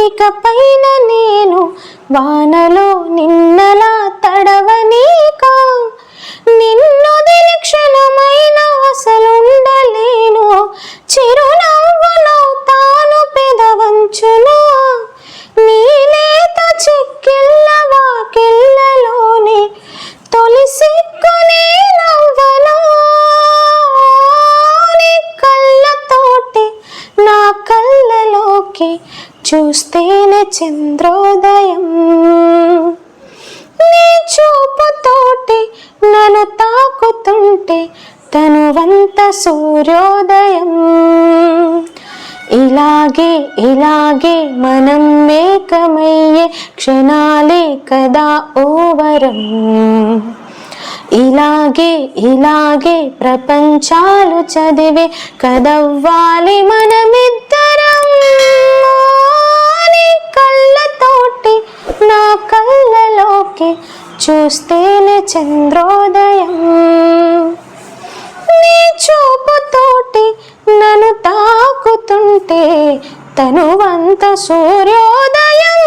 ఇకపైన నేను వానలో నిన్నలా తడవనీకా, నిన్నొదిలి క్షణమైన అసలుండలేను, చిరునవ్వులో తాను పెదవంచునా, నీ లేత చిక్కిళ్ళ వాకిళ్ళలోనే తొలి సిగ్గునే నవ్వనా, నీ కళ్ళతోటి నా కళ్ళలోకి చూస్తేనే చంద్రోదయం, నీ చూపుతోటి నన్ను తాకుతుంటే తనువంత సూర్యోదయం. ఇలాగే ఇలాగే మనం ఏకమయ్యే క్షణాలే కదా ఓవరం, ఇలాగే ఇలాగే ప్రపంచాలు చదివే కదవ్వాలి మనమిద్దరం, నీ కళ్ళతోటి నా కళ్ళలోకి చూస్తేనే చంద్రోదయం, నీ చూపుతోటి నన్ను తాకుతుంటే తనువంత సూర్యోదయం.